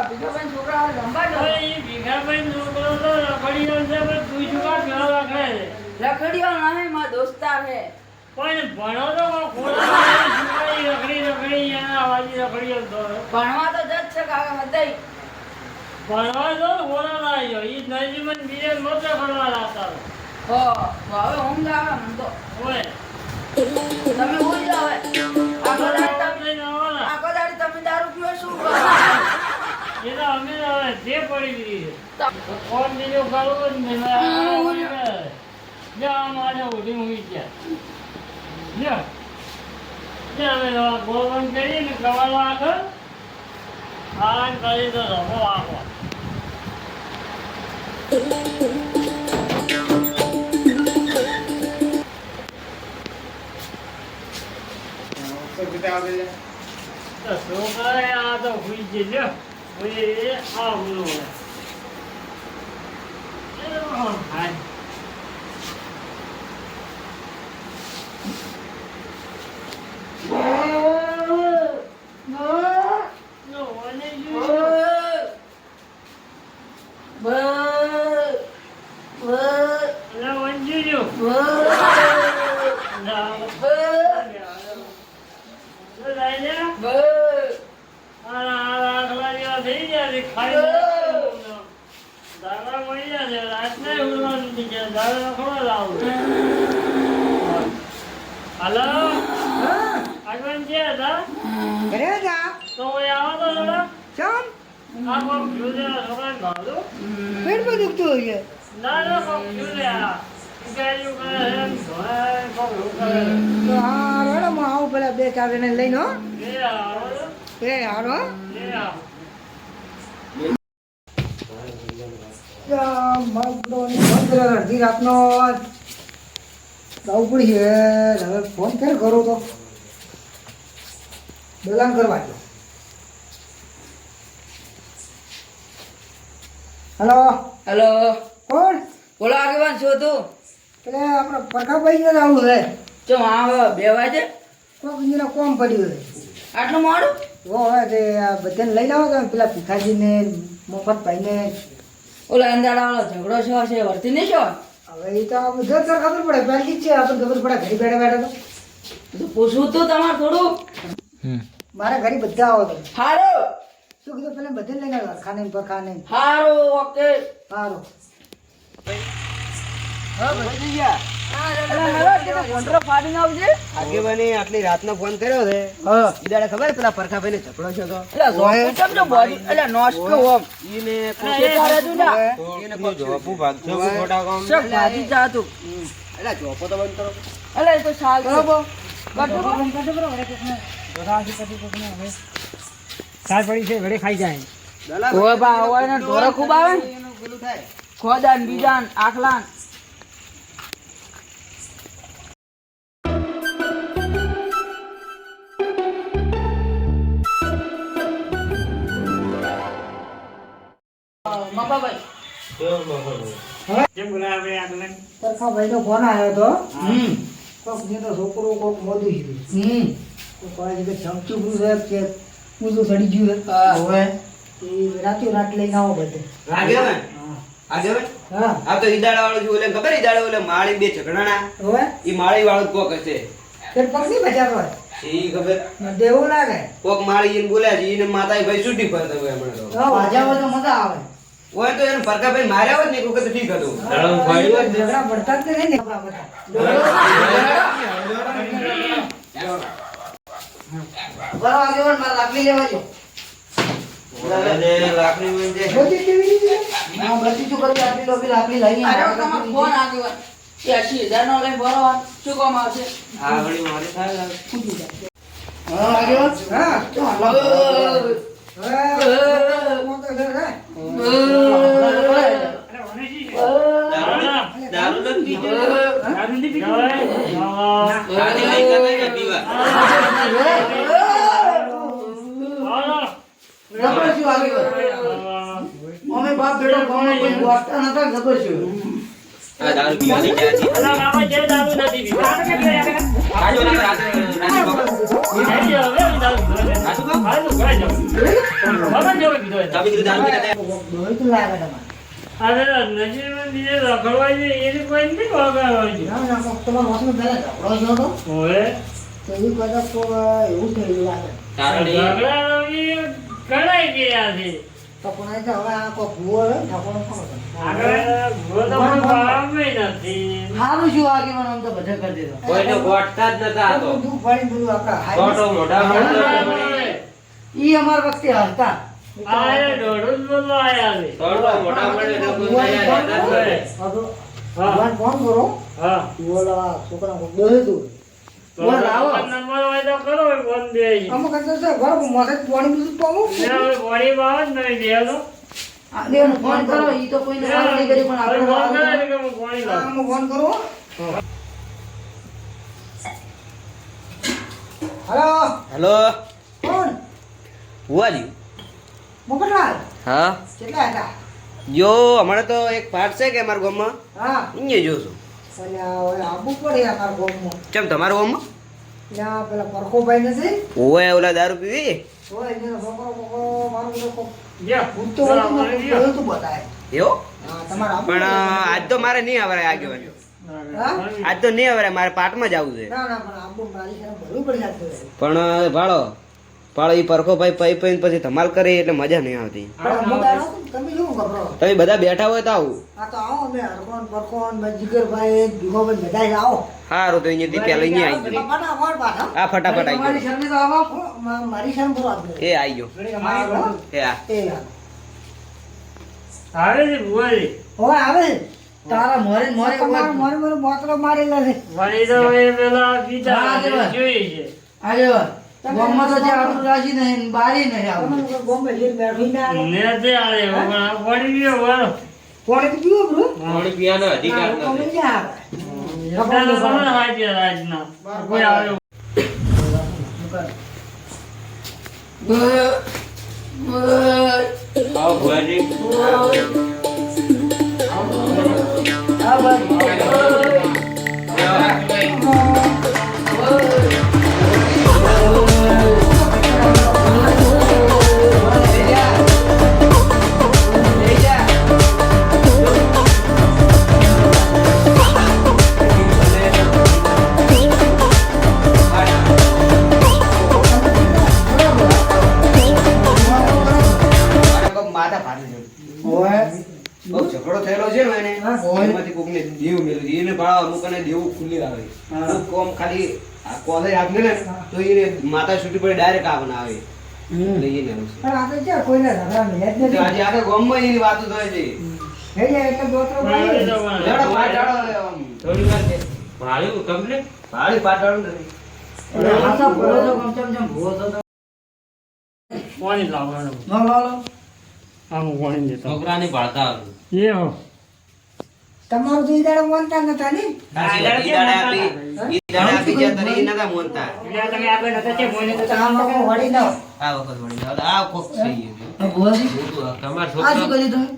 ભીખાભાઈ છોકરા રંબા દો. એ ભીખાભાઈ છોકરો તો રખડીયો છે પણ તું શું કામ ઘર રાખે છે? રખડીયો નહીં, મારા દોસ્તાર હે. પણ ભણો તો ખોલા રખડી એના અવાજી રખડીયો તો ભણવા તો જજ છે કાકા હૃદય. ભણવા તો ખોલા લાગ્યો ઈ નજીમન બીજે નહોતો ભણવા લાગતા હો હવે ઊંઘ આવે મને તો. ઓય તમે ઊંઘ જાઓ હવે. આખો દાડી તમે લઈને આવવાના આખો દાડી તમે દારૂ પીવો શું કરો? એ તો અમે તો હવે જે પડી ગઈ છે તો ફોન બીજો કરવો જ નહીં જ્યાં મારે ઉઠી ઊંઘી ગયા અમે ગોળવન કરીને કવાલો આગળ આરામ કરી તો રમો આગળ છોકરા આ તો હુઈ છે લ્યો હુઈ આ બોલો હાય Halo, આગળ છે હતા ઘરે જા તો એ આવો તો જરા ચમ આ કોમ ફ્યુઝર છોકરા ગાડો પેટ પર દુખતું હોય છે ના ના કોમ ફ્યુઝર ગાડીઓ કરે એમ ધોય કોમ કરે તો હા રેડો હું આવું પેલા બે ચાર જણે લઈને હો એ આવો એ હારો એ આવો અડધી રાતનો જવું પડી હવે ફોન ફેર કરો તો દલાન કરવા દો હલો હેલો, કોણ બોલો આગેવાન છો તું? એટલે આપણે પરખાભાઈ ને આવું છે ચમ આવે 2 વાગે કોક ઇન્જિન કોમ પડ્યું છે આટલું મોડું? ઓ હવે તે આ બધાને લઈને આવો તમે પેલા ભીખાજીને મફતભાઈને ઓલા અંદાડાવાળો ઝઘડો છો છે વર્તી નહીં છો? હવે એ તો આ બધા તો ખબર પડે પહેલી જ છે આપણને ખબર પડે ઘરે બેઠા બેઠા તો પૂછવું તો તમારે થોડું. તો મારા ઘરે બધા આવો તમે હારું શું કીધું પેલા બધાને લઈને આવ્યા ખાને પરખાને હારું ઓકે. સારું આગેવાની આટલી રાતનો ફોન કર્યો છે હા ઈદાડે ખબર પેલા પરખાભાઈ ને ઝઘડો છે તો એટલે ઝોપું કેમ છો બોડી? એટલે નોસ્તો ઓમ. ઈને શેકારે તું ના. ઈને જોપુ ભાગજો ખોટા કામ શેક ભાજી જાતું. એલા જોપો તો બંધ કરો એટલે એ તો સાલ છે. બરોબર કટુ સાર પડી છે ઘરે ખાઈ જાય દલા ઓય બા ઓય ને ઢોરો ખૂબ આવે ને. એનું પેલું થાય ખોદાન બીજાન આખલાન. મપાભાઈ કેમ બોલાવે આગળ પરખાભાઈ નો ફોન આવ્યો હતો હમ કોક ને તો છોકરો કોક મોદું છે હમ તો કોઈ જગ્યાએ ચમચું છે કે ઊંધું સડી ગયું છે હા. હવે એ રાતો રાત લઈને આવો બધે આગેવાન આગેવાન હા આ તો ઈદાડા વાળો છે ઓલે ખબર ઈદાડા ઓલે માળી બે ઝઘડાણા હવે ઈ માળી વાળો કોક હશે તે પગની બજાર હોય ઈ ખબર દેવું લાગે કોક માળી એને બોલ્યા છે ઈને માતાએ ભાઈ છૂટી ફરતા હોય હમણાં તો વાજા હોય તો મજા આવે ઓય તો એને પરખાભાઈ માર્યા હોત ને એક વખત તો ઠીક હતું ઝઘડા પડતા જ નહીં ને આપણા બધા બરો આગેવાન મારે લાકડી લેવા જો. અને લાકડી માં જે બધી કેવી રીતે હા બધી શું કરી આટલી લોબી લાકડી લઈ આવ્યો. તમારો ફોન આગેવાન 80,000 નો લઈને ભરો શું કામ આવશે? આ વળી મારી થાય હા આગેવાન. હા તો હાલો. હવે કોણ તો ઘર હે દારૂ નથી પીતો દારૂ નથી પીતો આને લઈ કઈ પીવા જબર છું આગેવાન. અમે બાપ બેટા ગામમાં કોઈ વાગતા નતા જબર છું. આ દારૂ પીવાની ક્યાં છે બાબા જે દારૂ નથી પીતો રાજુ રાજ થઈ ગયો હવે હું દારૂ પીધો એટલે. સાચું કહું? હા, તો ઘરે જાઉં. ભગવાન જોડે કીધો એટલે. તમે કીધું દારૂ પીતા હતા. ડોહી તો લાગે તમારે. અરે નજીકમાં બીજે રખડવા છે એની કોઈ નથી વગાડવા છે. ના, ના, તમારા વાસમાં પહેલા ઝઘડો થયો હતો. ઓએ તો એ બધા તો એવું થયેલું લાગે. કારણ એ ઝઘડા રમી કરાઈ ગયા છે. તો પણ એ તો હવે આ કોઈ ભૂવો હોય, ઠાકોરનો કોણ હતો? આગળ ભૂલો તો મને ભાવમાં નથી. સારું શું આગેવાન આમ તો બધે કરી દીધો. કોઈને ગોઠતા જ નતા આ તો. બધું પાડી બધું આપણા હાઈ- ગોઠો મોઢા મોઢા ઈ અમાર વખતે હતા. આ એ દોઢું જ બોલવા આયા છે. ગોઠો મોઢા મોઢે લોકો ભૂવાને ફોન રહ્યા કરો. હતા. હવે હા. ભૂવાને ફોન કરો. હા. ભૂવાલા છોકરાને કોઈ દોહી દો. તો બોલ, આવો. નંબર હોય તો કરો ફોન દે. અમુક અંદર છે, બરાબર, મોઢે જ પાણી બધું પાવું. બોડી બાવ જ નહીં દેવાનો. આગેવાન ફોન કરો ઈ તો કોઈને સારું નહીં કર્યું પણ આપણે ફોન કરે સારું કે હું બોડી હા, લાવું. આમાં ફોન કરો. હલો, હેલો કોણ? ભુવાજી. મોકલવાલ. હા કેટલા હતા? જો હમણાં તો એક પાઠ છે કે અમારા ગામમાં હા. અહીંયા જોશું. અને હવે આબુ પડે અમારા ગામમાં. ચમ તમારા ગામમાં ત્યાં પેલા પરખોભાઈ નથી? ઓય ઓલા દારૂ પીવી હોય, એનો છોકરો કોકો મારો બધો કોક જા. ભૂતો હોય તો મને જોયું તું બતાય. એવો હા, તમારે આબુ પણ પડે. આજ તો મારે નહીં આવરે આગેવાન. હા? આજ તો નહીં આવરે મારે પાઠમાં જ આવવું છે. ના, ના, પણ આબુ મારી શરમ ભરવી પડી જાતું હોય. પણ ભાળો ભાળો એ પરખો ભાઈ પઈ પઈને પછી ધમાલ કરે એટલે મજા નહીં આવતી. પણ અમુક દાડો તમે શું ખબરો? તમે બધા બેઠા હોય તો આવું. આ તો આવો અમે હરકોન પરકોન જીગરભાઈ ભીખોભાઈ બધાય આવો. સારું તો અહીંયાથી પહેલા અહીંયા આવી ગયો. ફટાફટ પાછા. આ ફટાફટ આવી તમારી ગયો. શરમે તો આવો. મારી શરમ ભરવા દે. એ આવી ગયો. તમારે હો? એ આ એ હા. આવે છે ભુવાજી. હવે આવે. તારા મોરે મોરે તમારો મોરે મોરે બોતલો મારેલા છે. વળી તો એ પેલા બીજા હા, દેવા. જોઈ છે. આગેવાન ગામમાં તો જે આપણું રાજી નહીં બારી નહીં આવું. તમે લોકો બોમ્બે લઈને બેઠી ના આવે. ને તે આલે પણ આ પડી ગયો વારો. પાણી તો પીવો બરો. પાણી પીવાનો અધિકાર તમે નથી. ક્યાં આવે? બધા તો તમે હાજર રાજના. કોઈ આવે આવો ભુવાજી. હા ભાઈ. માથા ફાટી ગયું. ઓય. બહુ ઝઘડો થયેલો છે ને એને. હા. એમાંથી કોકને દેવ મેળવી દીધું. એને ભાળો અમુક અને દેવું ખુલ્લી આવે. હા. અમુક કોમ ખાલી આ કોલેજ આપને ને તો એને માથા છૂટી પડે ડાયરેક્ટ આ બનાવે. એટલે એને એવું છે. પણ આ તો ક્યાં કોઈને ઝઘડા મળ્યા જ તો નથી. આજે આખા ગામમાં એની વાતો થાય છે. થઈ જાય એટલે બોતલો વળી તો મારી. પણ. જાડો પાટ જાડો આમ. થોડી વાર છે. ભાળી પાટ જાડો નથી. એટલે આ તો ભૂવો તો કમ ભૂવો તો પાણી લાવવાનું. નો લાલો. આમ પાણી દેતો. છોકરાને ભાળતા એ હો. તમારું તો ઈ દાડે માનતા નતા ને? ઈ દાડે આપી ગયા તારે ઈ નતા મોનતા. તો આમ લોકો વળી દો. આ વખત વળી જાવ. આ કોક થઈ ગયું. આ ભૂવાજી તમાર આ શું કર્યું તમે?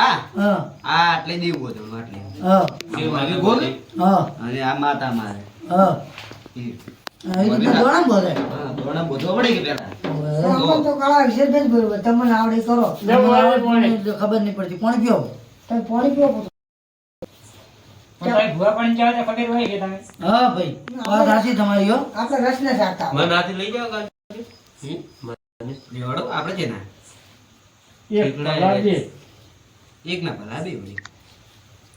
આ હા આ એટલે દેવું હતું એટલે. હા એ મારી ગોલ હા અને આ માતા મારે. હા ઈ. એ તો દોડા બોલે. હા, દોણા બધો વળી ગયો પેલા. તો અમને તો કળા વિશે જ બરોબર. તમને આવડે કરો. તમને ખબર નહીં પડતી કોણ પીવો? તમે પાણી પીવો પૂછો. હા ભાઈ વાત સાચી તમારી હો. આપણે રસ ને ચાટતા હોય. મને હાથી લઈ જાવ કાલ. લેવાડો આપણે છે ને. એક પલાજી. એક ના ભલા બે વળી.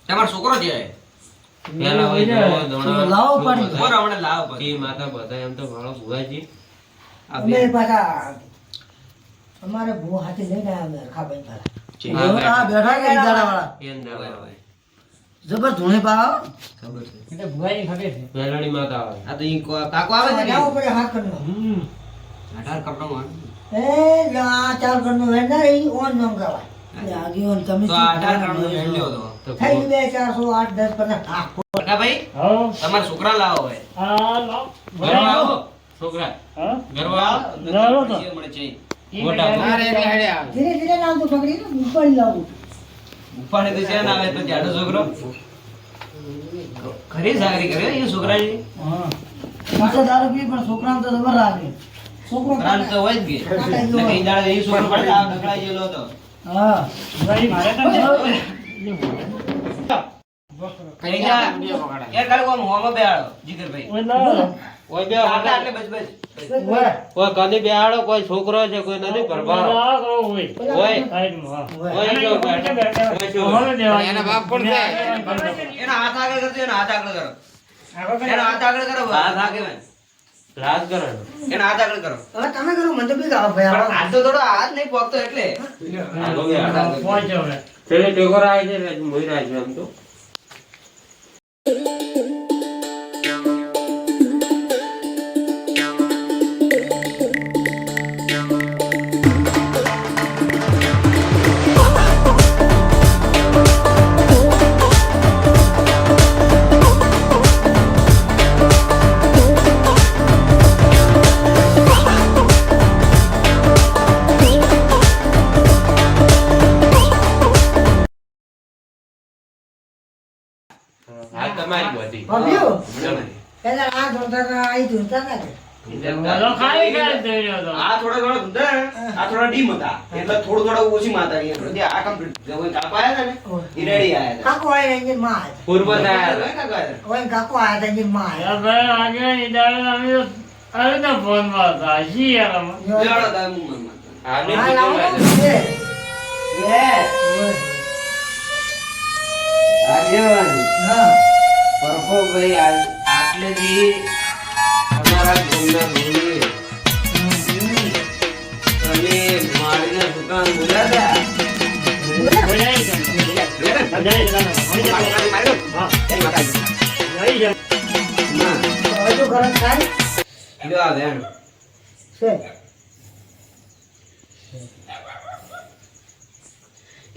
તમારો છોકરો છે. પેલા હોય જાય. લાવો પાણી. કોણ હમણાં લાવ પછી. આ બે. અમે પાછા અમારે ભૂ હાથે લઈને આવ્યા અમે હરખાભાઈ પાછા. આ બેઠા કે ઈદારાવાળા? હોય, હોય. જબર ધૂણે પાવ. ખબર છે. એટલે ભુવાજી ખબર છે. આ તો ઈ કાકો આવે છે ને. લાવો પડે હાથ કરનો. 18 કપડો માં. એ લો આ ચાર કરનો વેંડા ઈ ઓન નામ કહેવાય. એટલે આગેવાન તમે તો શું આ 18 કરો? કપડો વેણ લ્યો તો. થઈ ગયું 2 400 8 10 15 હા. કાકા ભાઈ હો. તમારા છોકરા લાવો હોય. આ લો. ઘરમાં આવો. હા? ઘરમાં લાવો તો. મળે છે. ધીરે ધીરે લાવજો પકડીને ઉપર લાવું. ઉપાડે તો છે ને આવે તો જાડો છોકરો. ખરી સાગરી કરે એ છોકરા. હા પાછો દારૂ પી પણ છોકરાને તો જબર લાગે. છોકરો પ્રાણ તો હોય જ કે એટલે કઈ દાડે એ છોકરો પડે આ ઢગલાઈ ગયેલો હતો હા ભાઈ મારે તો કઈ જા એ કાળકો મોમાં બેહાડો જીગરભાઈ કોઈ બે આટલે આટલે બસ બસ ઓય કોઈ કદી બેહાડો કોઈ છોકરો છે કોઈ નથી પરભાવ હોય જો એના બાપ કોણ છે? એના હાથ આગળ કરજો એના હાથ આગળ કરો એના હાથ આગળ કરો હાથ આગળ રાજકારણ એના હાથ આગળ કરો હવે તમે કરો મને તો બી ગાવ ભાઈ પણ હાથ તો થોડો હાથ નહીં પોકતો એટલે પેલે ટેકોર આવે છે મોઈ રાજ એમ તો હા તમારી બધી ભાભીઓ તમારી. પેલા આ જોતા આઈ જોતા ના કે આ થોડા થોડા હતા ને, આ થોડા ડીમ હતા એટલે થોડું થોડા ઓછી માતા રહી એટલે આ કમ્પ્લીટ કોઈ કાપા આયા હતા ને એ રેડી આયા હતા કાકો આયા એન્જિન માં આયા પૂર્વ થાય હોય કાકા આયા. ઓય કાકો આયા તા એન્જિન માં આયા લેવડો તારે મું મન આને હા લાવો કીધું ને લે આગેવાન હા પરખો ભાઈ આટલેથી અમારા ગામના ભૂલી તમે મારીને દુકાન બોલાવ્યા હજુ ગરમ થાય લ્યો આ બેન છે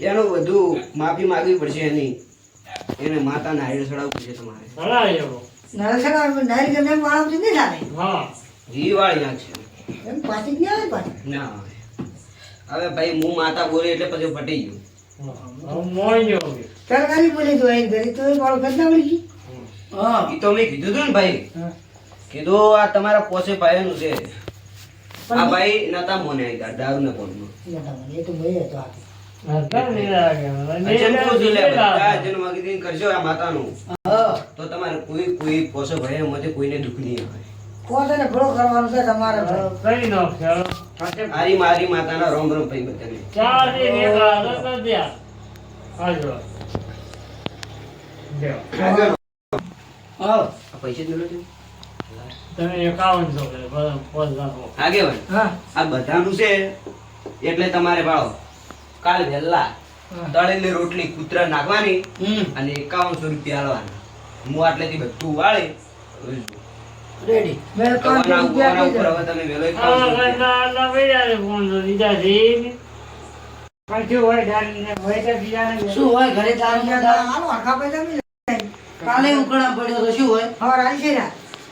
એનું બધું માફી માંગવી પડશે એની એને માતાને હાઈડ ચડાવવું પડશે તમારે નરસણા નારી ગમે વાળા નહીં ચાલે ઘી વાળી નાખશે એમ પાછી જ નહીં આવે પાછી ના આવે. હવે ભાઈ હું માતા બોલે એટલે પછી પટી ગયું સરકારી બોલી તો આઈ ઘરે તો વાળો કરતા વળી ગઈ હા એ તો મેં કીધું હતું ને ભાઈ હા. કીધું આ તમારા પોસે ભાઈનું છે આ ભાઈ નતા મોને આવી દારૂ ના પોનમાં એ તો ભાઈ હતો આ કરશો આ માતાનું હા તો તમારે કોઈ પોસે ભાઈ એમાંથી કોઈને દુઃખ નહીં આવે પોતાને ભલો કરવાનો છે તમારે આરી મારી માતાના રોમ રોમ ભાઈ બધાને હા આ પૈસા જ મેળવો છો? તમે 51 આગેવાન હા આ બધાનું છે એટલે તમારે ભાળો કાલ વહેલા તળેલી રોટલી કૂતરા નાખવાની અને 5100 રૂપિયા આલવાના હું આટલેથી બધું વાળી રેડી મેં પાંચ તમારા રૂપિયા ઉપર આપી હવે તમે વહેલો 5100 શું હોય ઘરે તારું દીધા. હાલો, આખા પૈસા બી કાલે ઉકળા પડ્યો તો શું હોય હવે રાજી છે ને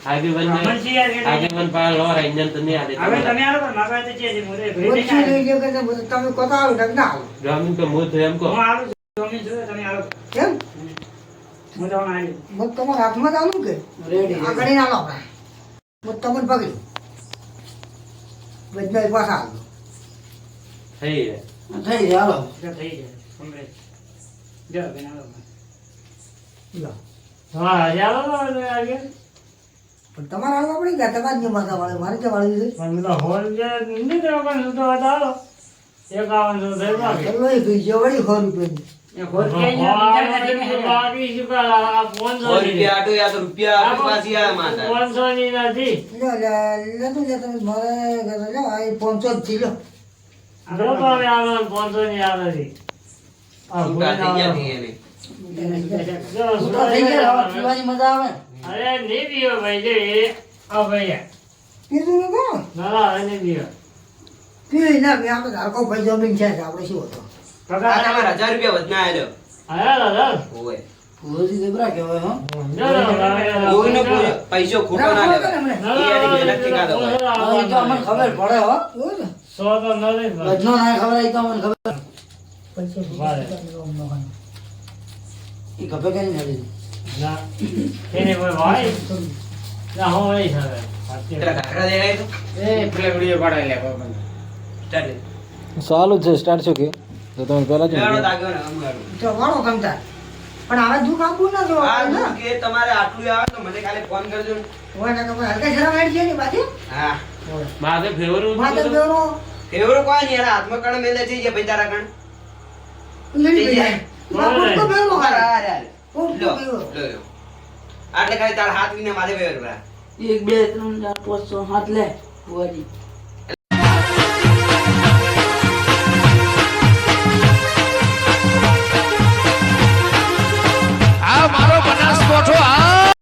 આગેવાન પાલ લોર ઇન્જન તો નહીં આલે ઓછી લઈ ગયો કે તમે કોતા આવો ઢગ ના આવો જમીન તો મુદ એમ કો કેમ મત તમારા હાથમાં જ આલું કે રેડી આ ગણી ના લો આપણે મત તમને પકડ્યું બધા પાછા આલો થઈ જાય થઈ જાય હાલો લો. પણ તમારે આલવા પડી ગયા તમારે જ માથા વાળે મારે ક્યાં વાળી છે ચલો એ ગઈ છે વળી 100 રૂપિયા સો રૂપિયા આટો યા તો રૂપિયા આપણી પાસે આ માતા લે તમે મારે ઘરે લો આ 500 જ થી લો છૂટા થઈ ગયા થી એને છૂટા થઈ ગયા હવે પીવાની મજા આવે અરે નહીં પીવો ભાઈ જો એ આ ભાઈ કીધું ને કોણ ના નહીં પીવો પી ના પી આપણે ધારકો ભાઈ જમીન છે આપણે શું હતો આ તમારે 1000 રૂપિયા વધના આલ્યો આયા દાદા ઓય ભૂલથી દેબરા કહેવાય હો કોઈનો કોઈ પૈસો ખોટો ના લેવાય એમને. એ આની મહેનતથી ના દવાય. હા, એ તો અમને ખબર પડે હો એવું ને? સો તો નથી બધનો ના ખબર એ તો અમને ખબર પૈસા વારે. એ ખબર કે નહીં ના એને કોઈ ભાઈ ના હું નહીં હવે પેલા ઘાઘરા દેખાય તો સ્ટાર્ટ ચાલુ જ છે સ્ટાર્ટ છો કે તો તમે પહેલા જ લેવાનો તાગ્યો ને આમ ગાડું. તો વાળો ગમતા પણ હવે દુઃખ આપવું ના જો આ દુઃખ કે તમારે આટલું આવે તો મને ખાલી ફોન કરજો ને. હોય ને કે ભાઈ હલકા શરમ હેડ છે ને બાજુ હા માથે ફેવરું માથે બેરો ફેવરો કોઈ નહીં એના હાથમાં કણ મેલે છે જે ભાઈ તારા કણ લડી પડી જાય બાપુ તો બેરો અરે, હારા અરે, અરે. કોણ લો, તો બેરો લો, લો. આટલે ખાલી તારા હાથ વિને મારે ફેવર ભરા. 1 2 3 4 5 6 7 લે ભુવાજી